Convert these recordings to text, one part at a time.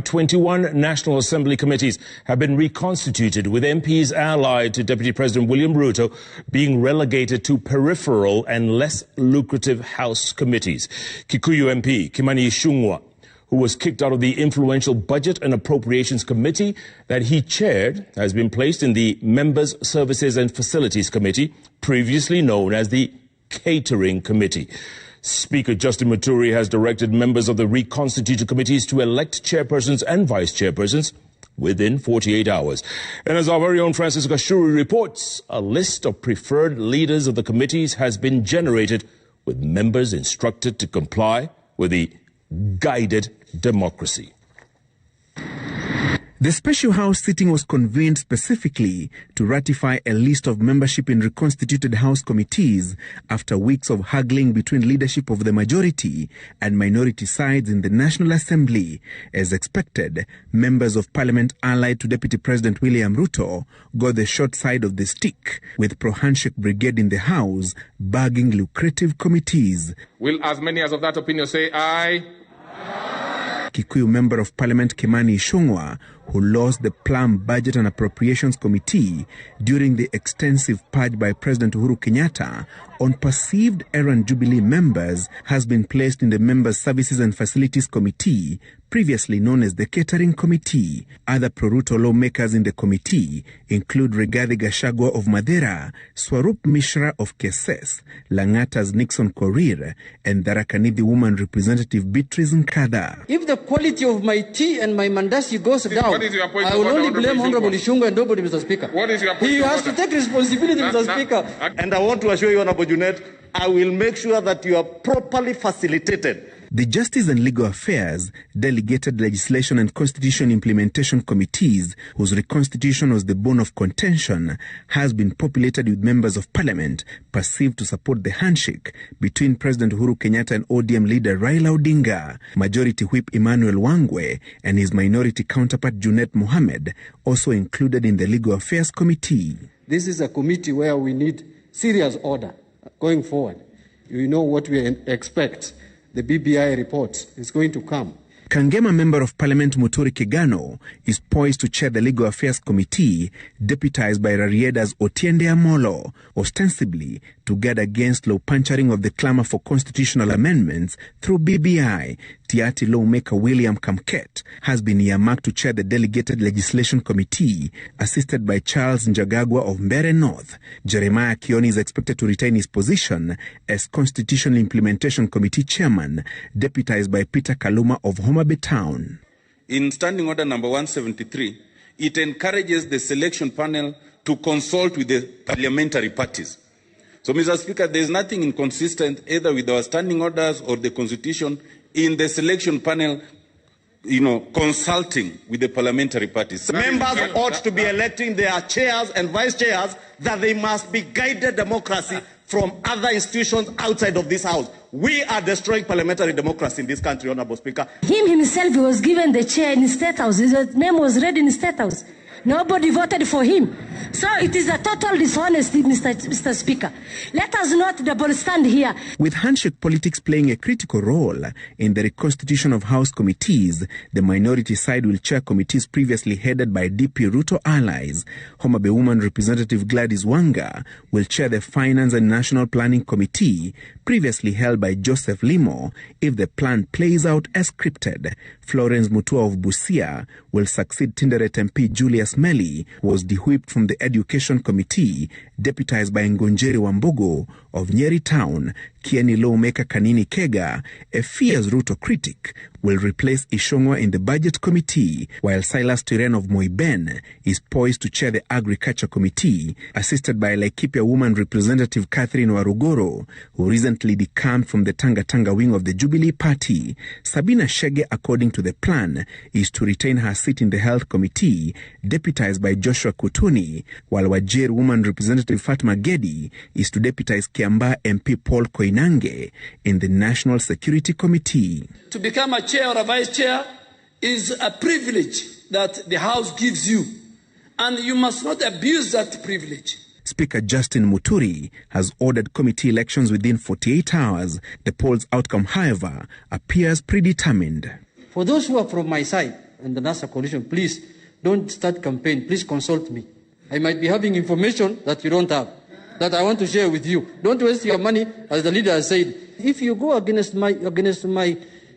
21 National Assembly committees have been reconstituted, with MPs allied to Deputy President William Ruto being relegated to peripheral and less lucrative House committees. Kikuyu MP Kimani Ichung'wa, who was kicked out of the influential Budget and Appropriations Committee that he chaired, has been placed in the Members' Services and Facilities Committee, previously known as the Catering Committee. Speaker Justin Muturi has directed members of the reconstituted committees to elect chairpersons and vice chairpersons within 48 hours. And as our very own Francis Gachuri reports, a list of preferred leaders of the committees has been generated, with members instructed to comply with the guided democracy. The special House sitting was convened specifically to ratify a list of membership in reconstituted House committees after weeks of haggling between leadership of the majority and minority sides in the National Assembly. As expected, members of Parliament allied to Deputy President William Ruto got the short side of the stick, with pro-handshake brigade in the House bagging lucrative committees. Will as many as of that opinion say aye? Kikuyu Member of Parliament Kimani Ichung'wa, who lost the Plum Budget and Appropriations Committee during the extensive purge by President Uhuru Kenyatta on perceived errant Jubilee members, has been placed in the Members' Services and Facilities Committee, previously known as the Catering Committee. Other pro-Ruto lawmakers in the committee include Rigathi Gachagua of Madeira, Swarup Mishra of Keses, Lang'ata's Nixon Korir, and Tharaka Nithi Woman Representative Beatrice Nkada. If the quality of my tea and my mandasi goes down, I will only blame Honorable Ichung'wa and nobody, Mr. Speaker. What is your point? He has to take responsibility, Mr. Speaker. And I want to assure you, Honorable Junet, I will make sure that you are properly facilitated. The Justice and Legal Affairs, Delegated Legislation and Constitution Implementation Committees, whose reconstitution was the bone of contention, has been populated with members of Parliament perceived to support the handshake between President Uhuru Kenyatta and ODM leader Raila Odinga. Majority Whip Emmanuel Wangwe and his minority counterpart Junet Mohammed also included in the Legal Affairs Committee. This is a committee where we need serious order going forward. You know what we expect. The BBI report is going to come. Kangema Member of Parliament Muturi Kigano is poised to chair the Legal Affairs Committee, deputized by Rarieda's Otiende Amolo, ostensibly to guard against law puncturing of the clamor for constitutional amendments through BBI. Tiati lawmaker William Kamket has been earmarked to chair the Delegated Legislation Committee, assisted by Charles Njagagwa of Mbeere North. Jeremiah Kioni is expected to retain his position as Constitutional Implementation Committee Chairman, deputized by Peter Kaluma of Homa Bay Town. In Standing Order number 173, it encourages the selection panel to consult with the parliamentary parties. So, Mr. Speaker, there is nothing inconsistent either with our standing orders or the Constitution in the selection panel, consulting with the parliamentary parties. Members ought to be electing their chairs and vice chairs, that they must be guided democracy from other institutions outside of this House. We are destroying parliamentary democracy in this country, Honorable Speaker. Him himself was given the chair in State House. His name was read in State House. Nobody voted for him. So it is a total dishonesty, Mr. Speaker. Let us not double stand here. With handshake politics playing a critical role in the reconstitution of House committees, the minority side will chair committees previously headed by DP Ruto allies. Homa Bay Woman Representative Gladys Wanga will chair the Finance and National Planning Committee, previously held by Joseph Limo, if the plan plays out as scripted. Florence Mutua of Busia will succeed Tinderet MP Julius Meli, who was de-whipped from the Education Committee, deputized by Ngonjeri Wambugu of Nyeri Town. Kieni lawmaker Kanini Kega, a fierce Ruto critic, will replace Ichung'wa in the Budget Committee, while Silas Tiren of Moiben is poised to chair the Agriculture Committee, assisted by Laikipia Woman Representative Catherine Warugoro, who recently decamped from the Tanga Tanga wing of the Jubilee Party. Sabina Shege, according to the plan, is to retain her seat in the Health Committee, deputized by Joshua Kutuni, while Wajir Woman Representative Fatma Gedi is to deputize Kiambaa MP Paul Koinange in the National Security Committee. To become a chair or a vice chair is a privilege that the House gives you, and you must not abuse that privilege. Speaker Justin Muturi has ordered committee elections within 48 hours. The poll's outcome, however, appears predetermined. For those who are from my side, and the NASA coalition, please don't start campaign. Please consult me. I might be having information that you don't have, that I want to share with you. Don't waste your money, as the leader has said. If you go against my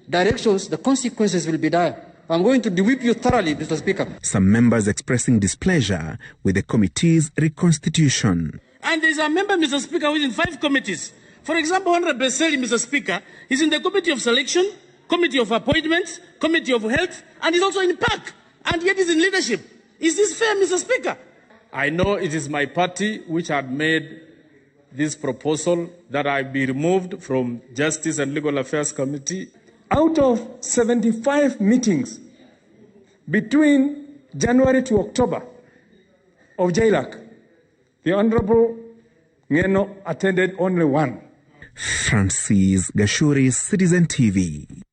directions, the consequences will be dire. I'm going to whip you thoroughly, Mr. Speaker. Some members expressing displeasure with the committee's reconstitution. And there's a member, Mr. Speaker, who is in 5 committees. For example, Honorable Beseli, Mr. Speaker, is in the Committee of Selection, Committee of Appointments, Committee of Health, and he's also in PAC, and yet he's in leadership. Is this fair, Mr. Speaker? I know it is my party which had made this proposal that I be removed from Justice and Legal Affairs Committee. Out of 75 meetings between January to October of JLAC, the Honorable Ngeno attended only 1. Francis Gachuri, Citizen TV.